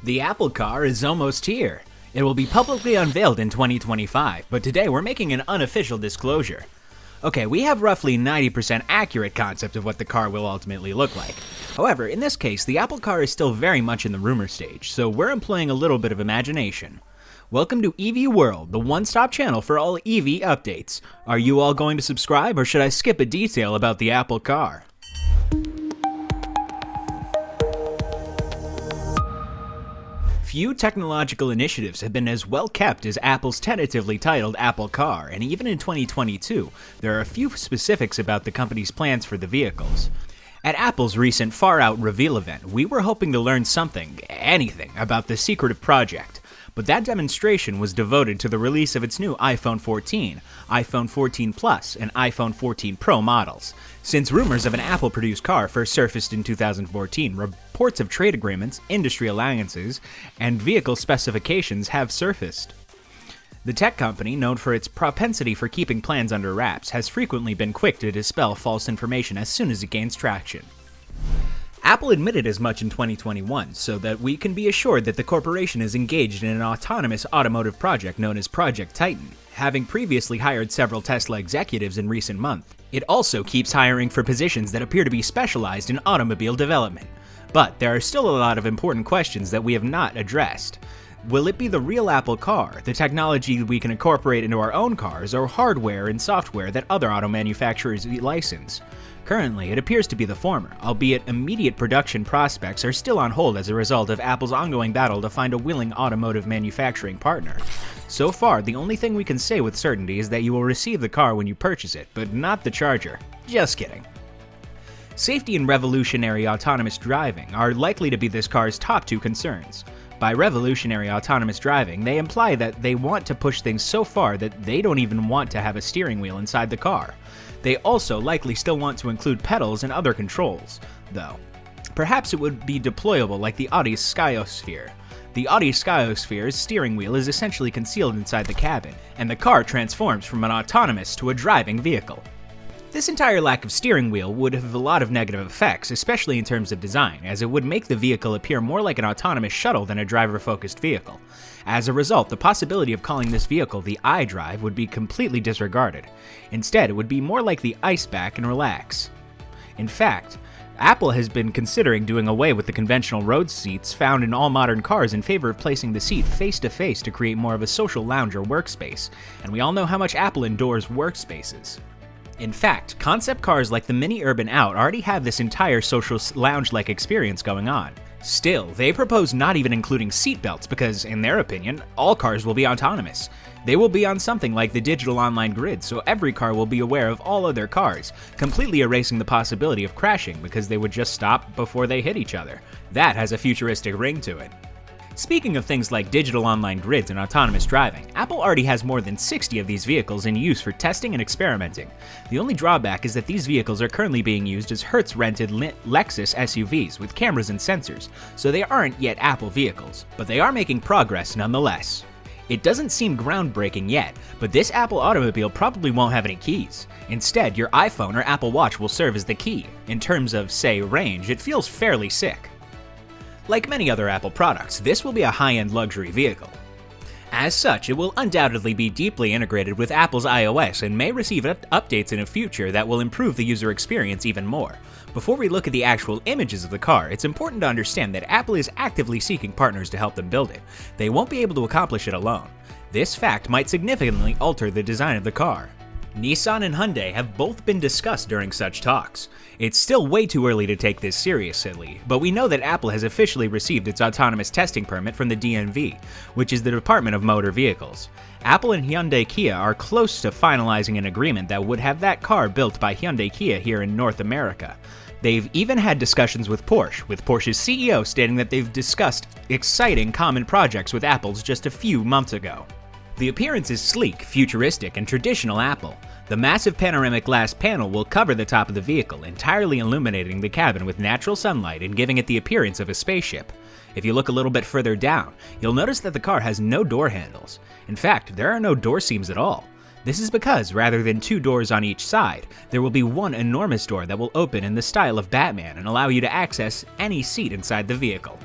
The Apple Car is almost here. It will be publicly unveiled in 2025, but today we're making an unofficial disclosure. Okay, we have roughly 90% accurate concept of what the car will ultimately look like. However, in this case, the Apple Car is still very much in the rumor stage, so we're employing a little bit of imagination. Welcome to EV World, the one-stop channel for all EV updates. Are you all going to subscribe, or should I skip a detail about the Apple Car? Few technological initiatives have been as well kept as Apple's tentatively titled Apple Car, and even in 2022, there are a few specifics about the company's plans for the vehicles. At Apple's recent Far Out reveal event, we were hoping to learn anything about the secretive project, but that demonstration was devoted to the release of its new iPhone 14, iPhone 14 Plus, and iPhone 14 Pro models. Since rumors of an Apple-produced car first surfaced in 2014, reports of trade agreements, industry alliances, and vehicle specifications have surfaced. The tech company, known for its propensity for keeping plans under wraps, has frequently been quick to dispel false information as soon as it gains traction. Apple admitted as much in 2021, so that we can be assured that the corporation is engaged in an autonomous automotive project known as Project Titan, having previously hired several Tesla executives in recent months. It also keeps hiring for positions that appear to be specialized in automobile development. But there are still a lot of important questions that we have not addressed. Will it be the real Apple Car, the technology we can incorporate into our own cars, or hardware and software that other auto manufacturers license? Currently, it appears to be the former, albeit immediate production prospects are still on hold as a result of Apple's ongoing battle to find a willing automotive manufacturing partner. So far, the only thing we can say with certainty is that you will receive the car when you purchase it, but not the charger. Just kidding. Safety and revolutionary autonomous driving are likely to be this car's top two concerns. By revolutionary autonomous driving, they imply that they want to push things so far that they don't even want to have a steering wheel inside the car. They also likely still want to include pedals and other controls, though. Perhaps it would be deployable like the Audi Skyosphere. The Audi Skyosphere's steering wheel is essentially concealed inside the cabin, and the car transforms from an autonomous to a driving vehicle. This entire lack of steering wheel would have a lot of negative effects, especially in terms of design, as it would make the vehicle appear more like an autonomous shuttle than a driver-focused vehicle. As a result, the possibility of calling this vehicle the iDrive would be completely disregarded. Instead, it would be more like the Iceback and Relax. In fact, Apple has been considering doing away with the conventional road seats found in all modern cars in favor of placing the seat face-to-face to create more of a social lounge or workspace, and we all know how much Apple adores workspaces. In fact, concept cars like the Mini Urban Out already have this entire social lounge-like experience going on. Still, they propose not even including seatbelts because, in their opinion, all cars will be autonomous. They will be on something like the digital online grid, so every car will be aware of all other cars, completely erasing the possibility of crashing because they would just stop before they hit each other. That has a futuristic ring to it. Speaking of things like digital online grids and autonomous driving, Apple already has more than 60 of these vehicles in use for testing and experimenting. The only drawback is that these vehicles are currently being used as Hertz-rented Lexus SUVs with cameras and sensors, so they aren't yet Apple vehicles, but they are making progress nonetheless. It doesn't seem groundbreaking yet, but this Apple automobile probably won't have any keys. Instead, your iPhone or Apple Watch will serve as the key. In terms of, say, range, it feels fairly sick. Like many other Apple products, this will be a high-end luxury vehicle. As such, it will undoubtedly be deeply integrated with Apple's iOS and may receive updates in the future that will improve the user experience even more. Before we look at the actual images of the car, it's important to understand that Apple is actively seeking partners to help them build it. They won't be able to accomplish it alone. This fact might significantly alter the design of the car. Nissan and Hyundai have both been discussed during such talks. It's still way too early to take this seriously, but we know that Apple has officially received its autonomous testing permit from the DMV, which is the Department of Motor Vehicles. Apple and Hyundai Kia are close to finalizing an agreement that would have that car built by Hyundai Kia here in North America. They've even had discussions with Porsche's CEO stating that they've discussed exciting common projects with Apple's just a few months ago. The appearance is sleek, futuristic, and traditional Apple. The massive panoramic glass panel will cover the top of the vehicle, entirely illuminating the cabin with natural sunlight and giving it the appearance of a spaceship. If you look a little bit further down, you'll notice that the car has no door handles. In fact, there are no door seams at all. This is because, rather than two doors on each side, there will be one enormous door that will open in the style of Batman and allow you to access any seat inside the vehicle.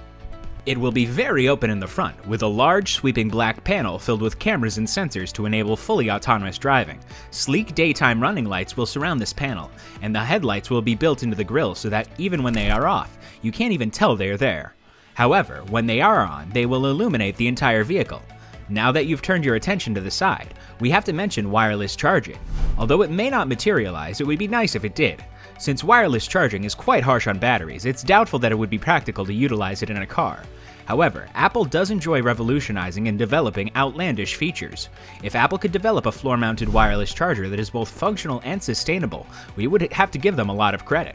It will be very open in the front, with a large sweeping black panel filled with cameras and sensors to enable fully autonomous driving. Sleek daytime running lights will surround this panel, and the headlights will be built into the grille so that even when they are off, you can't even tell they are there. However, when they are on, they will illuminate the entire vehicle. Now that you've turned your attention to the side, we have to mention wireless charging. Although it may not materialize, it would be nice if it did. Since wireless charging is quite harsh on batteries, it's doubtful that it would be practical to utilize it in a car. However, Apple does enjoy revolutionizing and developing outlandish features. If Apple could develop a floor-mounted wireless charger that is both functional and sustainable, we would have to give them a lot of credit.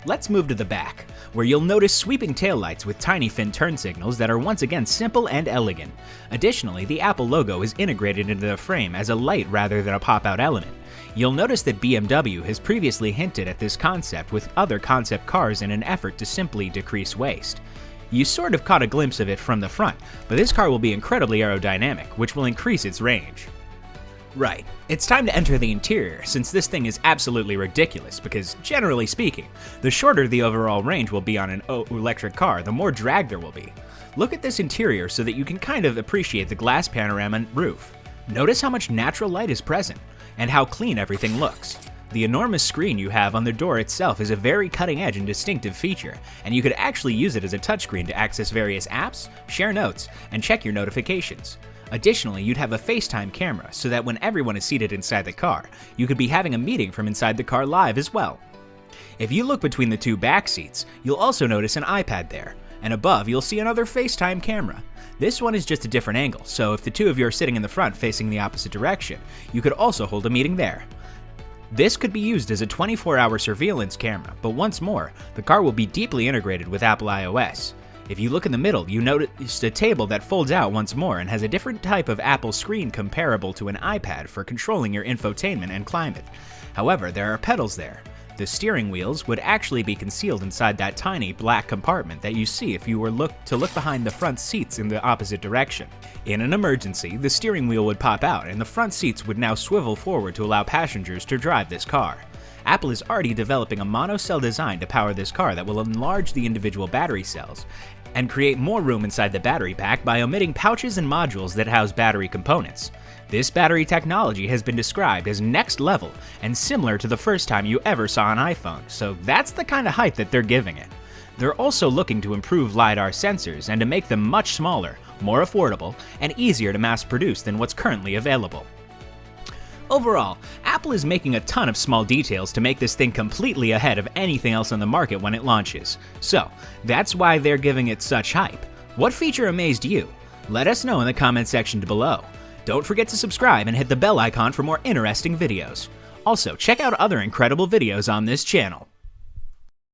Let's move to the back, where you'll notice sweeping taillights with tiny fin turn signals that are once again simple and elegant. Additionally, the Apple logo is integrated into the frame as a light rather than a pop-out element. You'll notice that BMW has previously hinted at this concept with other concept cars in an effort to simply decrease waste. You sort of caught a glimpse of it from the front, but this car will be incredibly aerodynamic, which will increase its range. Right, it's time to enter the interior, since this thing is absolutely ridiculous, because generally speaking, the shorter the overall range will be on an electric car, the more drag there will be. Look at this interior so that you can kind of appreciate the glass panorama roof. Notice how much natural light is present, and how clean everything looks. The enormous screen you have on the door itself is a very cutting-edge and distinctive feature, and you could actually use it as a touchscreen to access various apps, share notes, and check your notifications. Additionally, you'd have a FaceTime camera so that when everyone is seated inside the car, you could be having a meeting from inside the car live as well. If you look between the two back seats, you'll also notice an iPad there, and above you'll see another FaceTime camera. This one is just a different angle, so if the two of you are sitting in the front facing the opposite direction, you could also hold a meeting there. This could be used as a 24-hour surveillance camera, but once more, the car will be deeply integrated with Apple iOS. If you look in the middle, you notice a table that folds out once more and has a different type of Apple screen comparable to an iPad for controlling your infotainment and climate. However, there are pedals there. The steering wheels would actually be concealed inside that tiny black compartment that you see if you were to look behind the front seats in the opposite direction. In an emergency, the steering wheel would pop out and the front seats would now swivel forward to allow passengers to drive this car. Apple is already developing a monocell design to power this car that will enlarge the individual battery cells and create more room inside the battery pack by omitting pouches and modules that house battery components. This battery technology has been described as next level and similar to the first time you ever saw an iPhone, so that's the kind of hype that they're giving it. They're also looking to improve LiDAR sensors and to make them much smaller, more affordable, and easier to mass produce than what's currently available. Overall, Apple is making a ton of small details to make this thing completely ahead of anything else on the market when it launches. So, that's why they're giving it such hype. What feature amazed you? Let us know in the comment section below. Don't forget to subscribe and hit the bell icon for more interesting videos. Also, check out other incredible videos on this channel.